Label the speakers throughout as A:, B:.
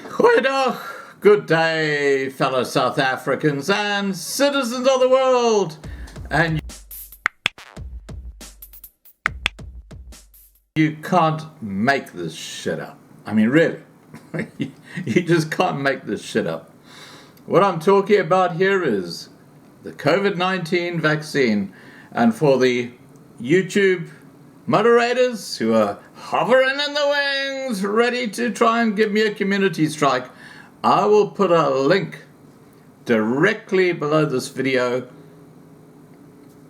A: Goeiedag, good day, fellow South Africans and citizens of the world. And you can't make this shit up. I mean, really, you just can't make this shit up. What I'm talking about here is the COVID-19 vaccine. And for the YouTube moderators who are hovering in the wings, ready to try and give me a community strike, I will put a link directly below this video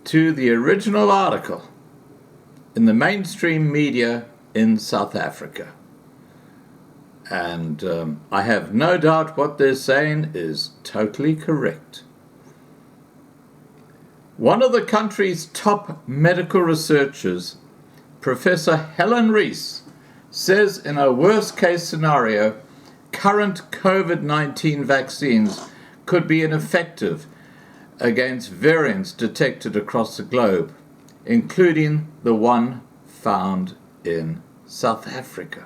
A: to the original article in the mainstream media in South Africa. And I have no doubt what they're saying is totally correct. One of the country's top medical researchers, Professor Helen Rees, says in a worst-case scenario, current COVID-19 vaccines could be ineffective against variants detected across the globe, including the one found in South Africa.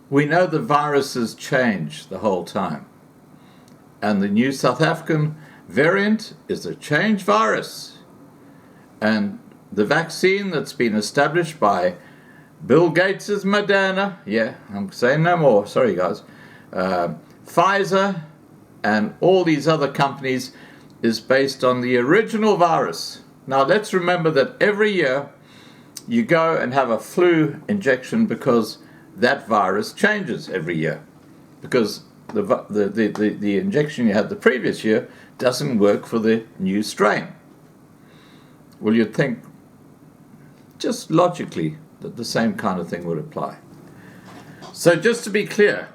A: We know the viruses change the whole time, and the new South African variant is a changed virus. And the vaccine that's been established by Bill Gates' Moderna, I'm saying no more, sorry guys, Pfizer and all these other companies is based on the original virus. Now let's remember that every year you go and have a flu injection because that virus changes every year, because the injection you had the previous year doesn't work for the new strain. Well, you'd think just logically that the same kind of thing would apply. So just to be clear,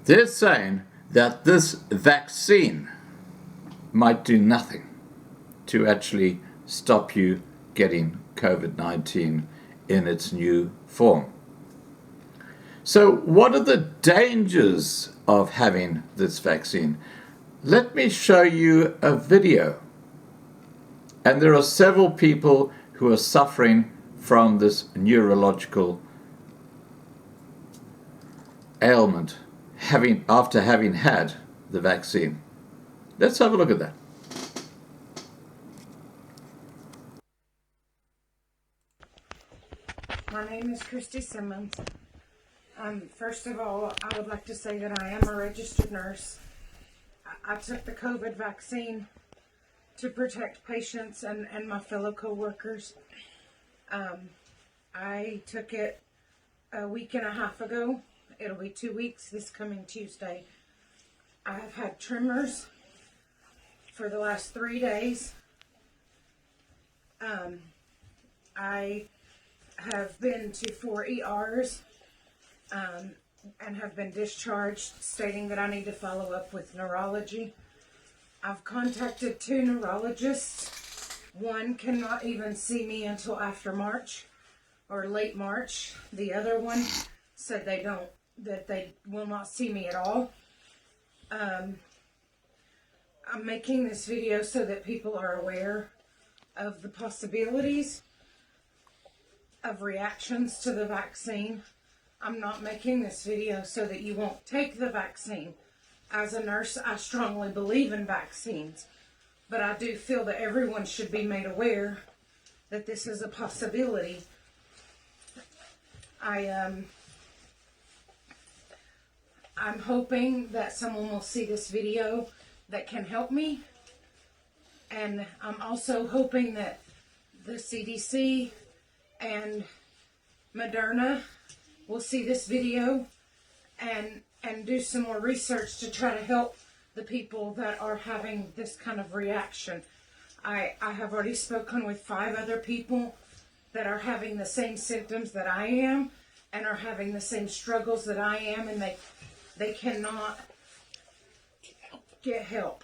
A: they're saying that this vaccine might do nothing to actually stop you getting COVID-19 in its new form. So what are the dangers of having this vaccine? Let me show you a video. And there are several people who are suffering from this neurological ailment after having had the vaccine. Let's have a look at that.
B: My name is Christy Simmons. First of all, I would like to say that I am a registered nurse. I took the COVID vaccine to protect patients and my fellow co-workers. I took it a week and a half ago. It'll be 2 weeks this coming Tuesday. I have had tremors for the last 3 days. I have been to 4 ERs and have been discharged, stating that I need to follow up with neurology. I've contacted 2 neurologists. One cannot even see me until after March or late March. The other one said that they will not see me at all. I'm making this video so that people are aware of the possibilities of reactions to the vaccine. I'm not making this video so that you won't take the vaccine. As a nurse, I strongly believe in vaccines, but I do feel that everyone should be made aware that this is a possibility. I'm hoping that someone will see this video that can help me, and I'm also hoping that the CDC and Moderna will see this video and do some more research to try to help the people that are having this kind of reaction. I have already spoken with 5 other people that are having the same symptoms that I am and are having the same struggles that I am, and they cannot get help.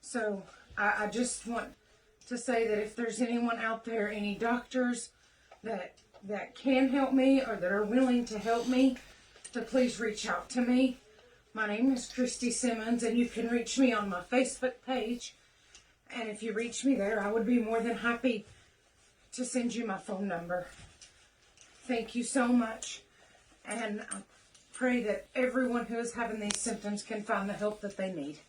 B: So I just want to say that if there's anyone out there, any doctors that can help me or that are willing to help me, to please reach out to me. My name is Christy Simmons, and you can reach me on my Facebook page. And if you reach me there, I would be more than happy to send you my phone number. Thank you so much. And I pray that everyone who is having these symptoms can find the help that they need.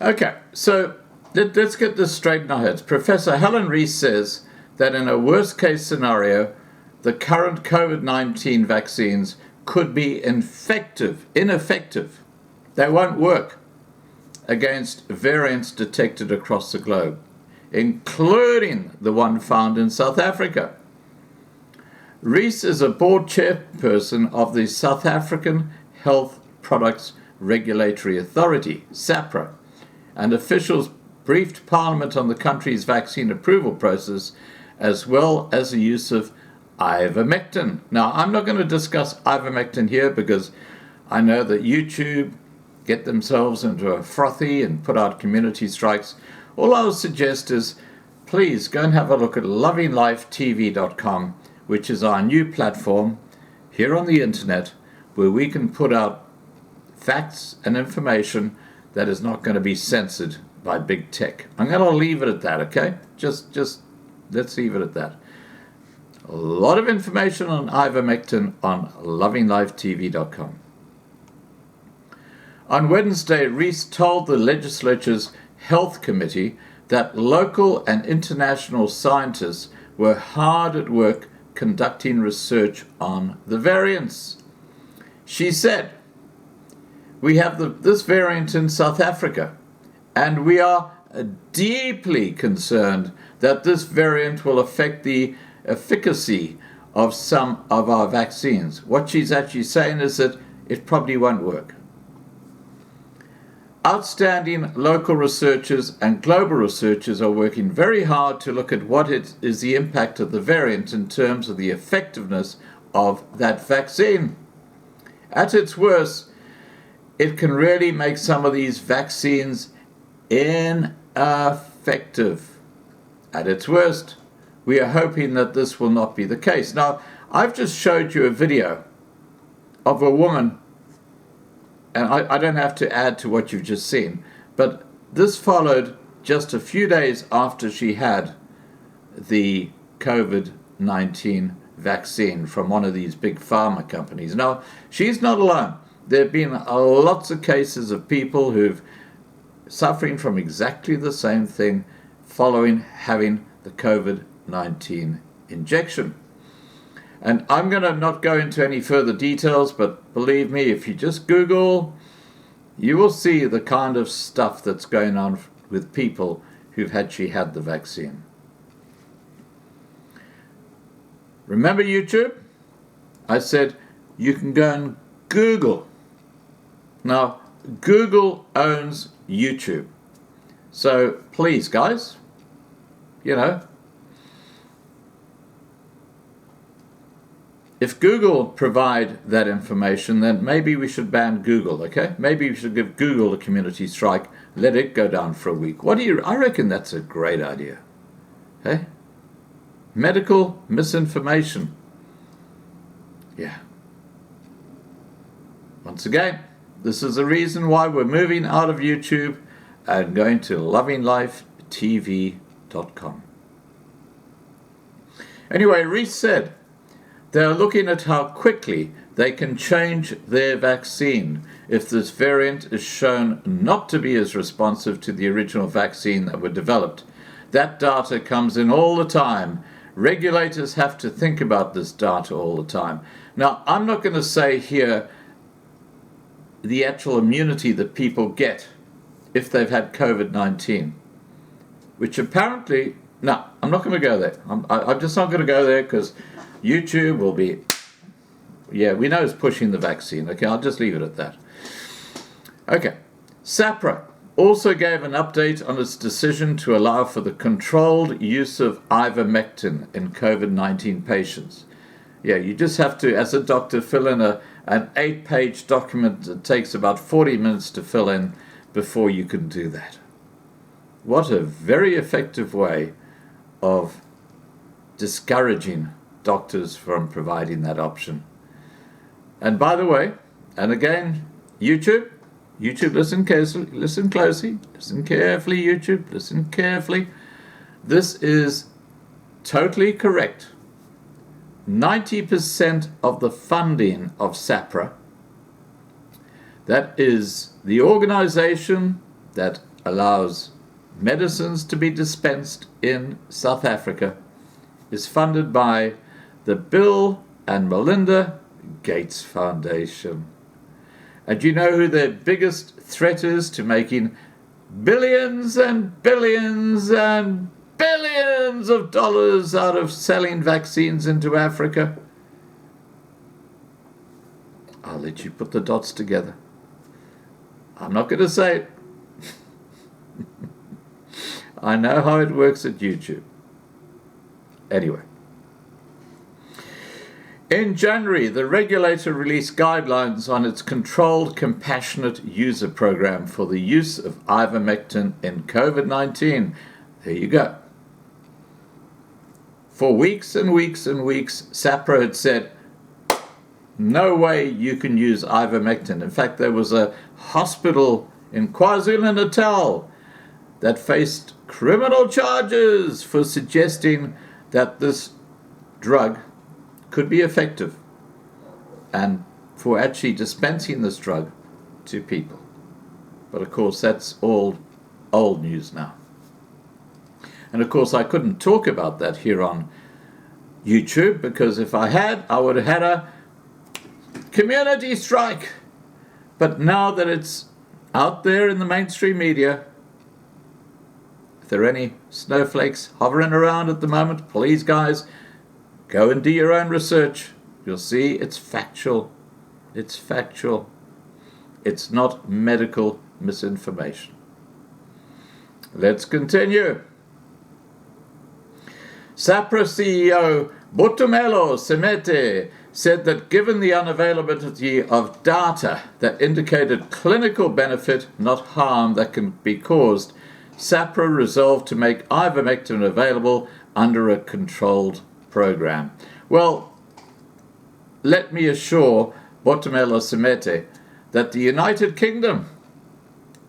A: Okay, so let's get this straight in our heads. Professor Helen Rees says that in a worst case scenario, the current COVID-19 vaccines could be ineffective. They won't work against variants detected across the globe, including the one found in South Africa. Rees is a board chairperson of the South African Health Products Regulatory Authority, SAPRA, and officials briefed Parliament on the country's vaccine approval process, as well as the use of Ivermectin. Now, I'm not going to discuss Ivermectin here because I know that YouTube get themselves into a frothy and put out community strikes. All I would suggest is please go and have a look at lovinglifetv.com, which is our new platform here on the internet where we can put out facts and information that is not going to be censored by big tech. I'm going to leave it at that, okay? Just let's leave it at that. A lot of information on Ivermectin on lovinglifetv.com. On Wednesday, Rees told the legislature's Health Committee that local and international scientists were hard at work conducting research on the variants. She said, "We have this variant in South Africa, and we are deeply concerned that this variant will affect the efficacy of some of our vaccines." What she's actually saying is that it probably won't work. Outstanding local researchers and global researchers are working very hard to look at what is the impact of the variant in terms of the effectiveness of that vaccine. At its worst, it can really make some of these vaccines ineffective. At its worst, we are hoping that this will not be the case. Now, I've just showed you a video of a woman, and I don't have to add to what you've just seen, but this followed just a few days after she had the COVID-19 vaccine from one of these big pharma companies. Now, she's not alone. There have been lots of cases of people who've suffering from exactly the same thing following having the COVID-19 injection. And I'm going to not go into any further details, but believe me, if you just Google, you will see the kind of stuff that's going on with people who've actually had the vaccine. Remember YouTube? I said you can go and Google. Now, Google owns YouTube. So please, guys, if Google provide that information, then maybe we should ban Google, okay? Maybe we should give Google a community strike, let it go down for a week. I reckon that's a great idea. Hey? Medical misinformation. Yeah. Once again, this is the reason why we're moving out of YouTube and going to lovinglifetv.com. Anyway, Rees said they're looking at how quickly they can change their vaccine if this variant is shown not to be as responsive to the original vaccine that were developed. That data comes in all the time. Regulators have to think about this data all the time. Now, I'm not going to say here the actual immunity that people get if they've had COVID-19, which apparently, no, I'm not going to go there. I'm just not going to go there because YouTube will be, yeah, we know it's pushing the vaccine. Okay, I'll just leave it at that. Okay, SAPRA also gave an update on its decision to allow for the controlled use of Ivermectin in COVID-19 patients. Yeah, you just have to, as a doctor, fill in an 8-page document that takes about 40 minutes to fill in before you can do that. What a very effective way of discouraging doctors from providing that option. And by the way, and again, YouTube, listen closely, listen carefully, YouTube, listen carefully. This is totally correct. 90% of the funding of SAPRA, that is the organization that allows medicines to be dispensed in South Africa, is funded by the Bill and Melinda Gates Foundation. And you know who their biggest threat is to making billions and billions and billions of dollars out of selling vaccines into Africa? I'll let you put the dots together. I'm not going to say it. I know how it works at YouTube. Anyway. In January, the regulator released guidelines on its controlled compassionate user program for the use of ivermectin in COVID-19. There you go. For weeks and weeks and weeks, SAPRA had said, no way you can use ivermectin. In fact, there was a hospital in KwaZulu-Natal that faced criminal charges for suggesting that this drug could be effective and for actually dispensing this drug to people. But of course, that's all old news now. And of course, I couldn't talk about that here on YouTube, because if I had, I would have had a community strike. But now that it's out there in the mainstream media, if there are any snowflakes hovering around at the moment, please guys, go and do your own research. You'll see it's factual. It's factual. It's not medical misinformation. Let's continue. SAPRA CEO Botumelo Semete said that given the unavailability of data that indicated clinical benefit, not harm, that can be caused, SAPRA resolved to make ivermectin available under a controlled program. Well, let me assure Botumelo Semete that the United Kingdom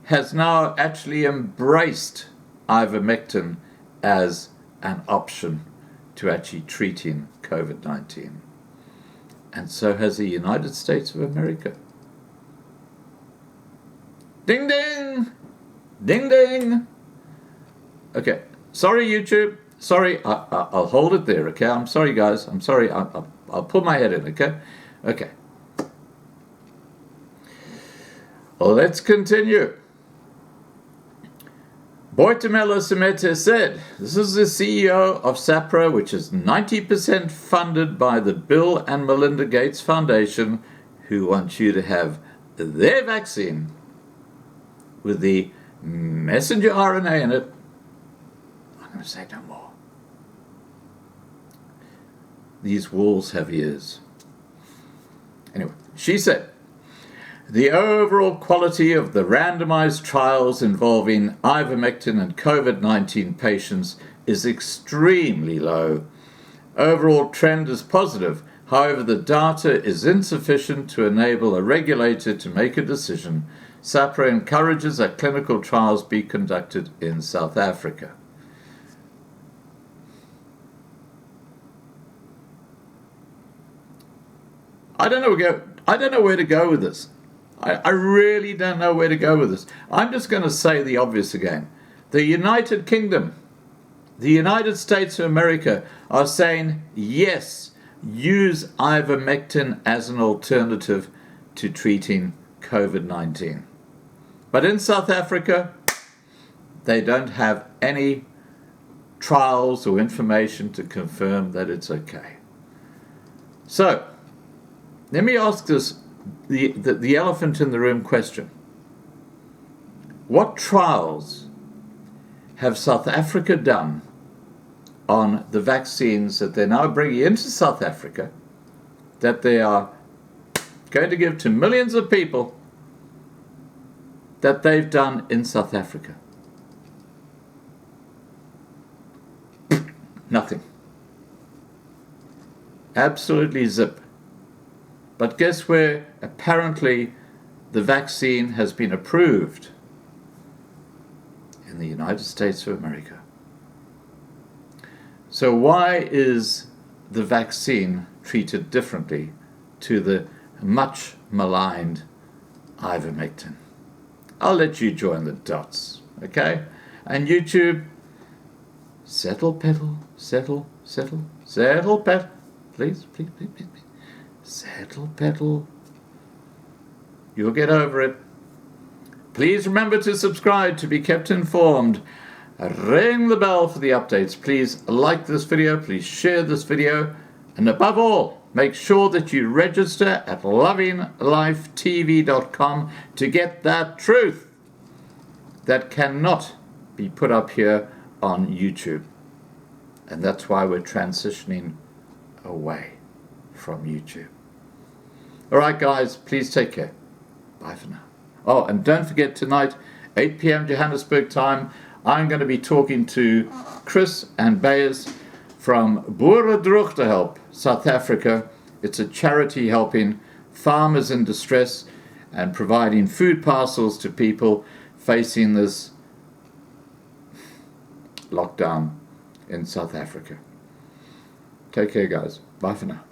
A: has now actually embraced ivermectin as an option to actually treating COVID-19. And so has the United States of America. Ding ding! Ding ding! Okay, sorry YouTube. Sorry, I'll hold it there, okay? I'm sorry guys, I'm sorry. I'll put my head in, okay? Okay. Well, let's continue. Boitumelo Semete said, this is the CEO of SAPRA, which is 90% funded by the Bill and Melinda Gates Foundation, who want you to have their vaccine with the messenger RNA in it. I'm going to say no more. These walls have ears. Anyway, she said, the overall quality of the randomized trials involving ivermectin and COVID-19 patients is extremely low. Overall trend is positive. However, the data is insufficient to enable a regulator to make a decision. SAPRA encourages that clinical trials be conducted in South Africa. I don't know where to go with this. I really don't know where to go with this. I'm just going to say the obvious again. The United Kingdom, the United States of America are saying, yes, use ivermectin as an alternative to treating COVID-19. But in South Africa, they don't have any trials or information to confirm that it's okay. So, let me ask this, the elephant in the room question. What trials have South Africa done on the vaccines that they're now bringing into South Africa, that they are going to give to millions of people, that they've done in South Africa? Nothing. Absolutely zip. But guess where apparently the vaccine has been approved? In the United States of America. So why is the vaccine treated differently to the much maligned Ivermectin? I'll let you join the dots, okay? And YouTube, settle pedal, settle, settle, settle pedal. Please, please, please, please, please. Settle pedal. You'll get over it. Please remember to subscribe to be kept informed. Ring the bell for the updates. Please like this video. Please share this video. And above all, make sure that you register at lovinglifetv.com to get that truth that cannot be put up here on YouTube. And that's why we're transitioning away from YouTube. All right, guys, please take care. Bye for now. Oh, and don't forget tonight, 8 p.m. Johannesburg time, I'm going to be talking to Chris and Bayers from Boeredroogtehelp, South Africa. It's a charity helping farmers in distress and providing food parcels to people facing this lockdown in South Africa. Take care, guys. Bye for now.